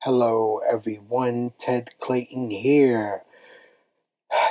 Hello everyone, Ted Clayton here.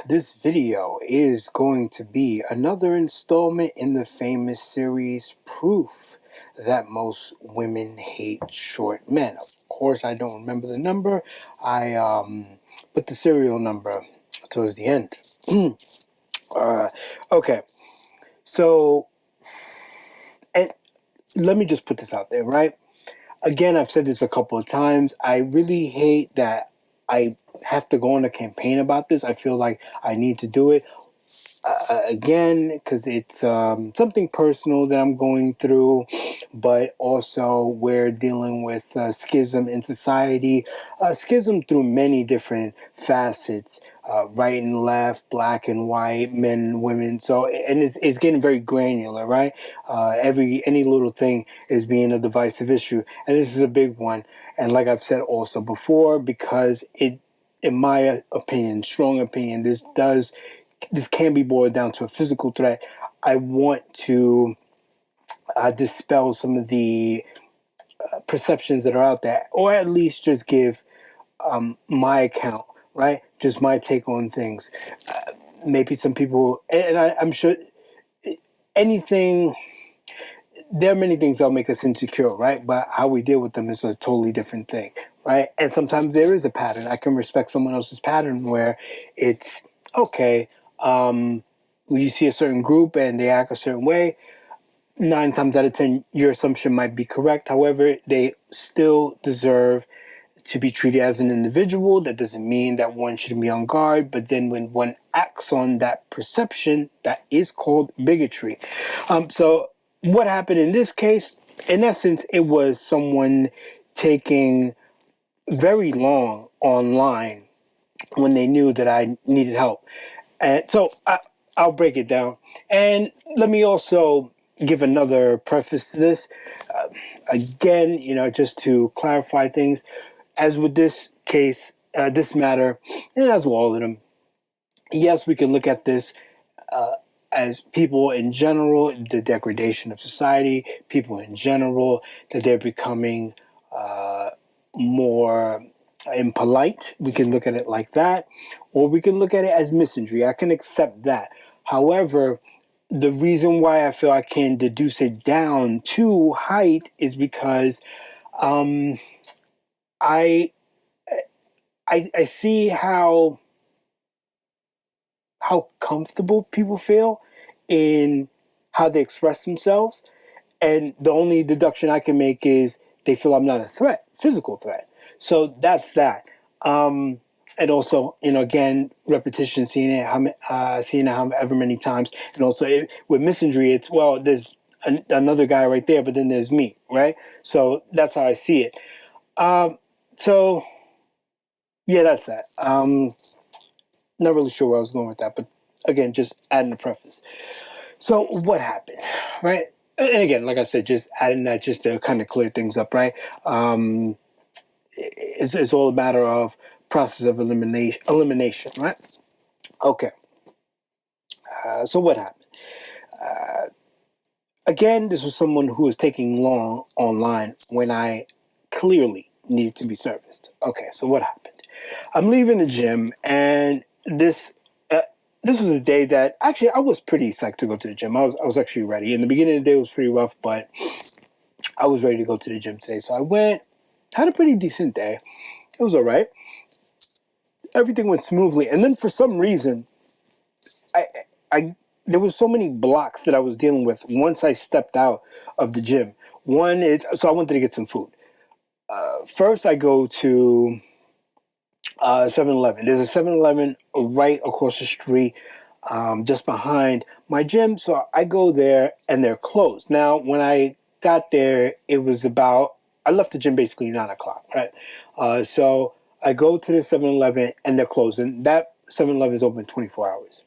This video is going to be another installment in the famous series Proof that most women hate short men. Of course, I don't remember the number. I put the serial number towards the end. uh, okay, so and let me just put this out there, right? Again, I've said this a couple of times. I really hate that I have to go on a campaign about this. I feel like I need to do it again because it's something personal that I'm going through, but also we're dealing with schism in society, schism through many different facets, right and left, black and white, men and women. So, and it's getting very granular, right? Any little thing is being a divisive issue, and this is a big one. And like I've said also before, because in my opinion, strong opinion, this can be boiled down to a physical threat. I want to dispel some of the perceptions that are out there, or at least just give my account, right? Just my take on things. Maybe some people, and I'm sure anything. There are many things that'll make us insecure, right? But how we deal with them is a totally different thing, right? And sometimes there is a pattern. I can respect someone else's pattern where it's okay. When you see a certain group and they act a certain way, 9 times out of 10, your assumption might be correct. However, they still deserve to be treated as an individual. That doesn't mean that one shouldn't be on guard. But then when one acts on that perception, that is called bigotry. So what happened in this case, in essence, it was someone taking very long online when they knew that I needed help. And so I'll break it down. And let me also give another preface to this. Again, just to clarify things, as with this case, this matter, and as with all of them, yes, we can look at this as people in general, the degradation of society, people in general, that they're becoming more impolite. We can look at it like that, or we can look at it as misandry. I can accept that. However, the reason why I feel I can deduce it down to height is because um, I, I see how comfortable people feel in how they express themselves, and the only deduction I can make is they feel I'm not a threat, physical threat. So that's that. And also, again, repetition, seeing it however many times, and also with misandry, it's there's another guy right there, but then there's me, right? So that's how I see it. So yeah, that's that. Not really sure where I was going with that, but again, just adding a preface. So what happened, right? And again, like I said, just adding that just to kind of clear things up, right? It's all a matter of process of elimination, right? Okay. So what happened? Uh, Again, this was someone who was taking long online when I clearly needed to be serviced. Okay, so what happened? I'm leaving the gym, and this was a day that actually I was pretty psyched to go to the gym. I was actually ready. In the beginning of the day, it was pretty rough, but I was ready to go to the gym today. So I went, had a pretty decent day. It was all right. Everything went smoothly, and then for some reason, I I there was so many blocks that I was dealing with once I stepped out of the gym. One is, so I wanted to get some food. First, I go to 7-Eleven. There's a 7-Eleven right across the street, just behind my gym. So I go there, and they're closed. Now, when I got there, it was about, I left the gym basically 9 o'clock, right? So I go to the 7-Eleven, and they're closed. And that 7-Eleven is open 24 hours.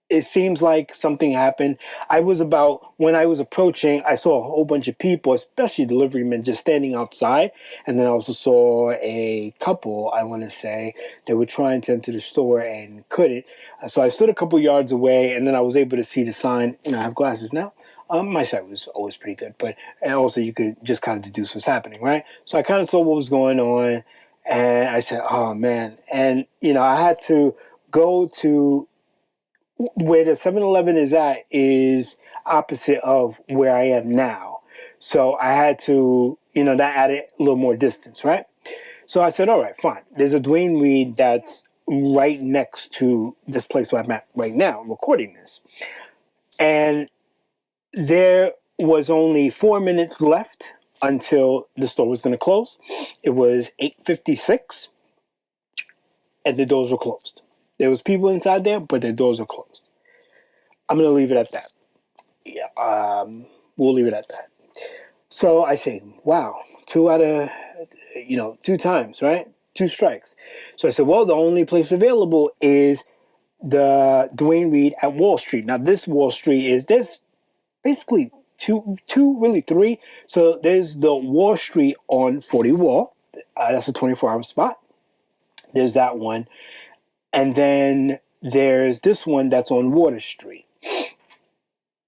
It seems like something happened. When I was approaching, I saw a whole bunch of people, especially delivery men, just standing outside. And then I also saw a couple, I want to say, that were trying to enter the store and couldn't. So I stood a couple yards away, and then I was able to see the sign. I have glasses now. My sight was always pretty good, but and also you could just kind of deduce what's happening, right? So I kind of saw what was going on, and I said, "Oh man!" And I had to go to where the 7-Eleven is at is opposite of where I am now. So I had to, that added a little more distance, right? So I said, all right, fine. There's a Dwayne Reed that's right next to this place where I'm at right now, recording this. And there was only 4 minutes left until the store was going to close. It was 8:56, and the doors were closed. There was people inside there, but the doors were closed. I'm going to leave it at that. Yeah, we'll leave it at that. So I say, wow, two out of, two times, right? Two strikes. So I said, well, the only place available is the Dwayne Reed at Wall Street. Now, this Wall Street there's basically two, really three. So there's the Wall Street on 40 Wall. That's a 24-hour spot. There's that one. And then there's this one that's on Water Street.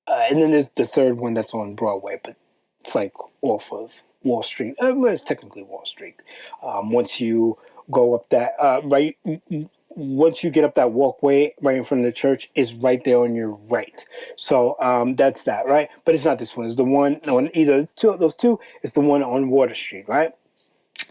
And then there's the third one that's on Broadway, but it's like off of Wall Street. Well, it's technically Wall Street. Once you go up that once you get up that walkway right in front of the church, is right there on your right. So that's that, right? But it's not this one. It's the one on either two of those two. It's the one on Water Street, right?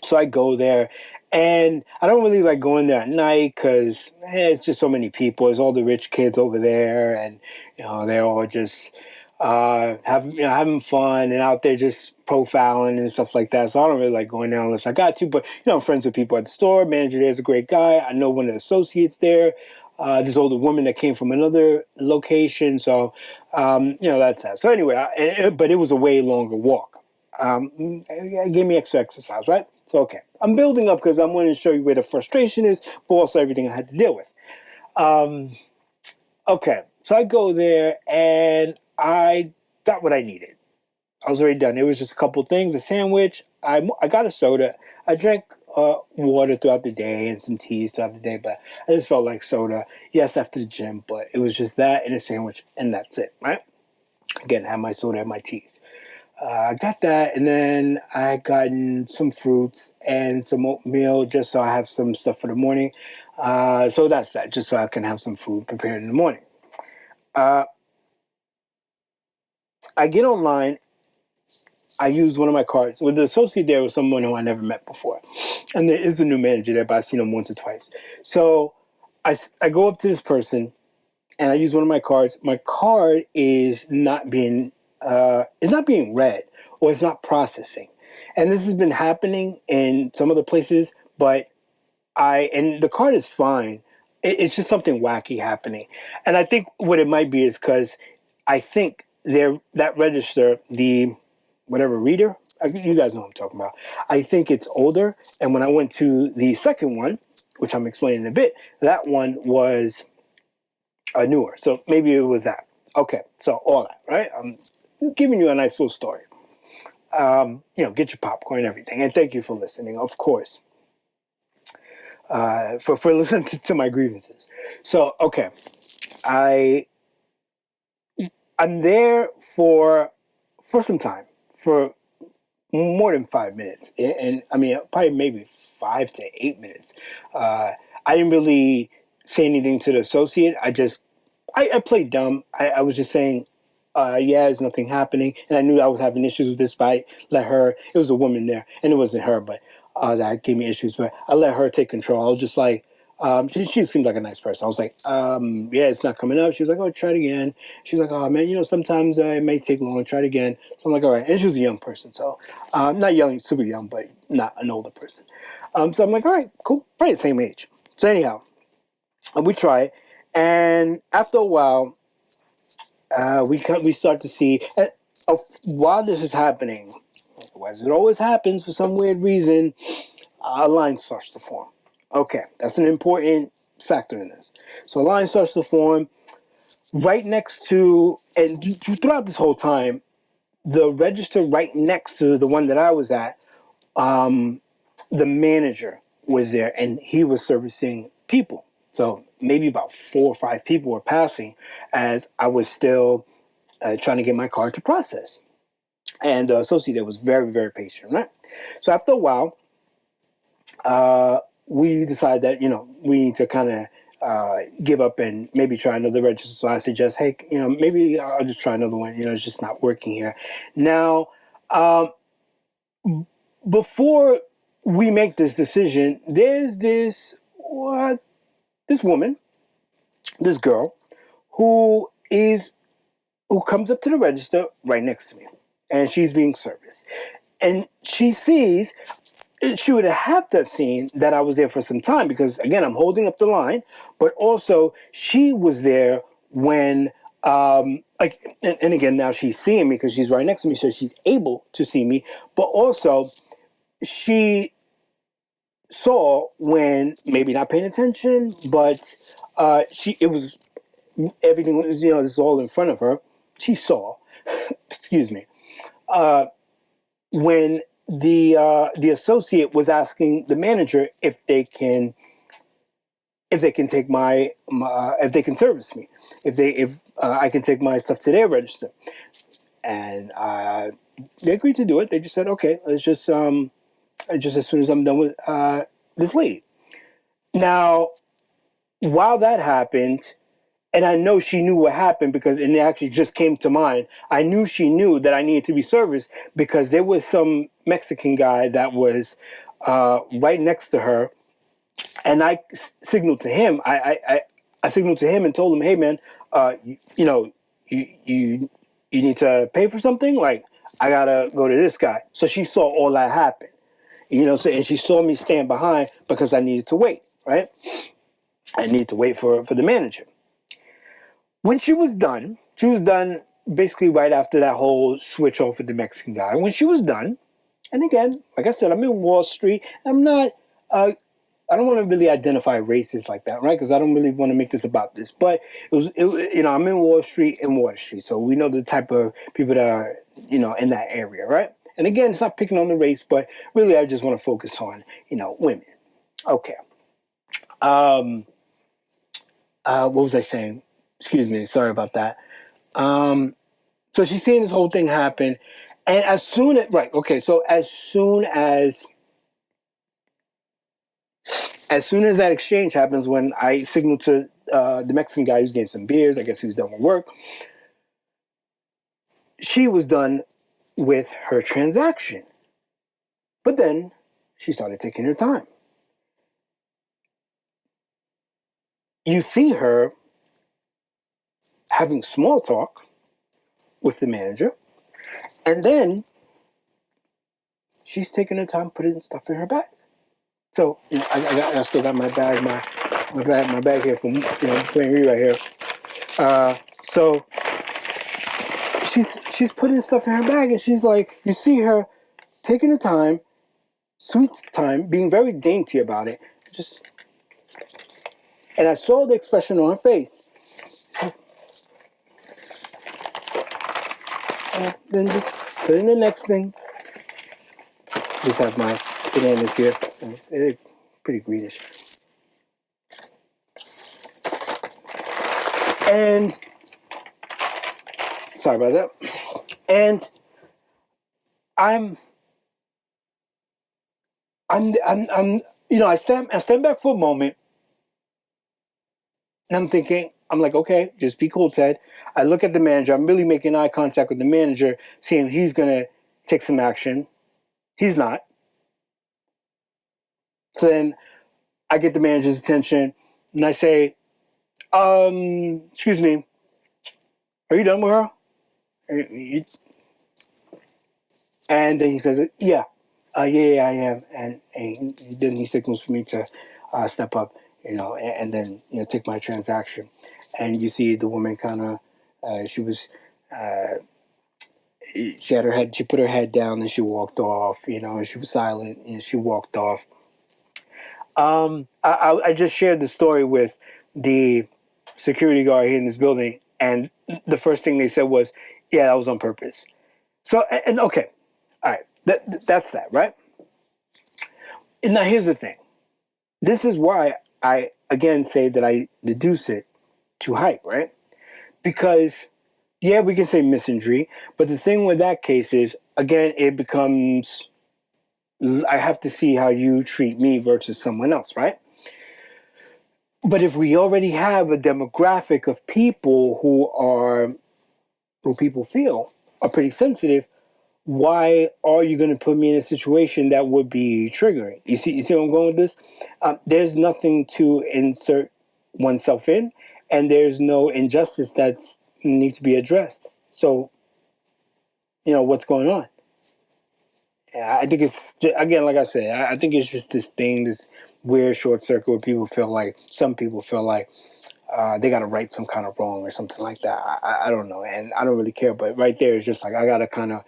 So I go there, and I don't really like going there at night because it's just so many people. There's all the rich kids over there, and they're all just having fun and out there just profiling and stuff like that. So I don't really like going there unless I got to. But I'm friends with people at the store. Manager there's a great guy. I know one of the associates there. This older woman that came from another location. So that's that. So anyway, but it was a way longer walk. It gave me extra exercise, right? So, okay. I'm building up because I'm going to show you where the frustration is, but also everything I had to deal with. Okay. So I go there, and I got what I needed. I was already done. It was just a couple things, a sandwich. I got a soda. I drank water throughout the day and some teas throughout the day, but I just felt like soda. Yes, after the gym, but it was just that and a sandwich, and that's it, right? Again, I had my soda and my teas. I got that, and then I gotten some fruits and some oatmeal just so I have some stuff for the morning. So that's that, just so I can have some food prepared in the morning. I get online. I use one of my cards. Well, the associate there was someone who I never met before. And there is a new manager there, but I've seen him once or twice. So I go up to this person, and I use one of my cards. My card is not being read, or it's not processing. And this has been happening in some other places, but and the card is fine. It's just something wacky happening. And I think what it might be is because I think that register, the whatever reader, you guys know what I'm talking about. I think it's older. And when I went to the second one, which I'm explaining in a bit, that one was newer. So maybe it was that. Okay, so all that, right? I'm giving you a nice little story. Get your popcorn and everything. And thank you for listening, of course. For listening to my grievances. So, okay. I'm there for some time, for more than 5 minutes. And I mean, probably maybe 5 to 8 minutes. I didn't really say anything to the associate. I played dumb. I was just saying, there's nothing happening. And I knew I was having issues with this, but I let her, it was a woman there, and it wasn't her, but that gave me issues. But I let her take control. I was just like, she seemed like a nice person. I was like, it's not coming up. She was like, oh, try it again. She's like, oh, man, sometimes it may take long. Try it again. So I'm like, all right. And she was a young person. So not young, super young, but not an older person. So I'm like, all right, cool. Probably the same age. So anyhow, we try it. And after a while, we start to see, while this is happening, as it always happens for some weird reason, a line starts to form. Okay, that's an important factor in this. So a line starts to form right next to, and throughout this whole time, the register right next to the one that I was at, the manager was there, and he was servicing people. So maybe about 4 or 5 people were passing as I was still trying to get my card to process. And the associate there was very, very patient, right? So after a while, we decided that, we need to kind of give up and maybe try another register. So I suggest, hey, maybe I'll just try another one. It's just not working here. Now, before we make this decision, there's this woman, this girl, who comes up to the register right next to me, and she's being serviced, and she would have to have seen that I was there for some time, because again, I'm holding up the line, but also she was there when and again, now she's seeing me because she's right next to me, so she's able to see me, but also she saw when maybe not paying attention, but it was everything was, this is all in front of her. She saw, excuse me, when the associate was asking the manager if they can take if they can service me, if I can take my stuff to their register, and they agreed to do it. They just said, okay, let's just as soon as I'm done with this lady. Now, while that happened, and I know she knew what happened because it actually just came to mind. I knew she knew that I needed to be serviced because there was some Mexican guy that was right next to her, and I signaled to him. I signaled to him and told him, "Hey, man, you need to pay for something. Like, I gotta go to this guy." So she saw all that happen, So, and she saw me stand behind because I needed to wait. Right, I needed to wait for the manager. When she was done basically right after that whole switch off with the Mexican guy. When she was done, and again, like I said, I'm in Wall Street. I'm not, I don't want to really identify races like that, right? Because I don't really want to make this about this. But I'm in Wall Street and Water Street. So we know the type of people that are, in that area, right? And again, it's not picking on the race, but really I just want to focus on, women. Okay. What was I saying? Excuse me. Sorry about that. So she's seeing this whole thing happen, and as soon as that exchange happens, when I signal to the Mexican guy who's getting some beers, I guess he was done with work, she was done with her transaction. But then she started taking her time. You see her having small talk with the manager, and then she's taking her time putting stuff in her bag. So I still got my bag, my bag here from playing me right here. So she's putting stuff in her bag, and she's like, you see her taking the time, sweet time, being very dainty about it. And I saw the expression on her face. And then just put in the next thing. Just have my bananas here. They're pretty greenish. And sorry about that. And I stand back for a moment, and I'm thinking, I'm like, okay, just be cool, Ted. I look at the manager. I'm really making eye contact with the manager, seeing he's gonna take some action. He's not. So then I get the manager's attention, and I say, excuse me, are you done with her? And then he says, yeah, I am. And then he signals for me to step up, and then, take my transaction. And you see the woman kind of, she put her head down and she walked off, and she was silent and she walked off. I just shared the story with the security guard here in this building, and the first thing they said was, yeah, that was on purpose. So, and okay, all right, that's that, right? And now here's the thing. This is why I, again, say that I deduce it to height, right? Because Yeah, we can say misandry, but the thing with that case is, again, it becomes, I have to see how you treat me versus someone else, right? But if we already have a demographic of people who people feel are pretty sensitive, why are you going to put me in a situation that would be triggering? You see where I'm going with this? There's nothing to insert oneself in, and there's no injustice that needs to be addressed. So, what's going on? I think it's, again, like I said, I think it's just this thing, this weird short circuit where some people feel like they got to right some kind of wrong or something like that. I don't know, and I don't really care. But right there is just like, I got to kind of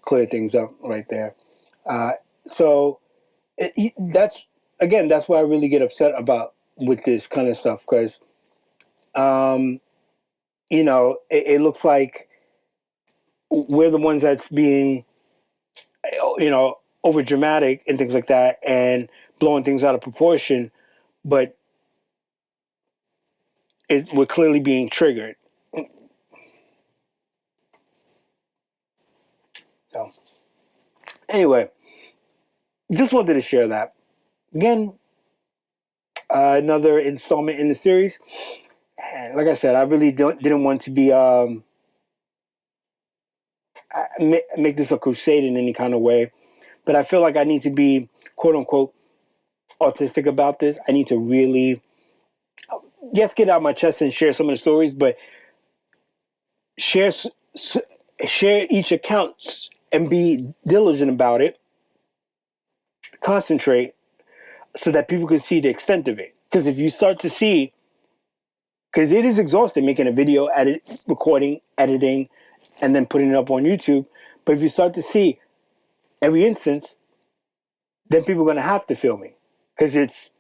clear things up right there. So that's, again, that's why I really get upset about with this kind of stuff, because it looks like we're the ones that's being over dramatic and things like that, and blowing things out of proportion, but we're clearly being triggered. So anyway, just wanted to share that. Again, another installment in the series. And like I said, I really didn't want to be make this a crusade in any kind of way, but I feel like I need to be, quote unquote, autistic about this. I need to really, yes, get out my chest and share some of the stories, but share share each account and be diligent about it. Concentrate so that people can see the extent of it. Because if you start to see, because it is exhausting making a video, recording, editing, and then putting it up on YouTube. But if you start to see every instance, then people are going to have to feel me. Because it's,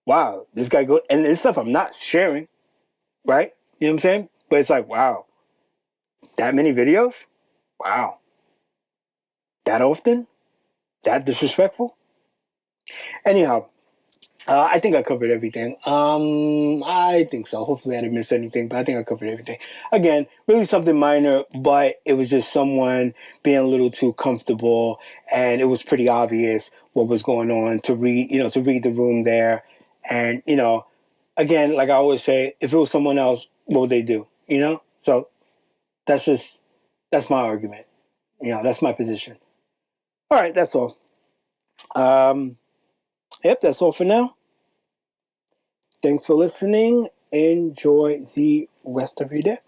wow, this guy goes, and it's stuff I'm not sharing, right? You know what I'm saying? But it's like, wow, that many videos? Wow. That often? That disrespectful? Anyhow, I think I covered everything. I think so. Hopefully I didn't miss anything, but I think I covered everything. Again, really something minor, but it was just someone being a little too comfortable, and it was pretty obvious what was going on to read the room there. And, again, like I always say, if it was someone else, what would they do? So that's my argument. That's my position. All right, that's all. Yep, that's all for now. Thanks for listening. Enjoy the rest of your day.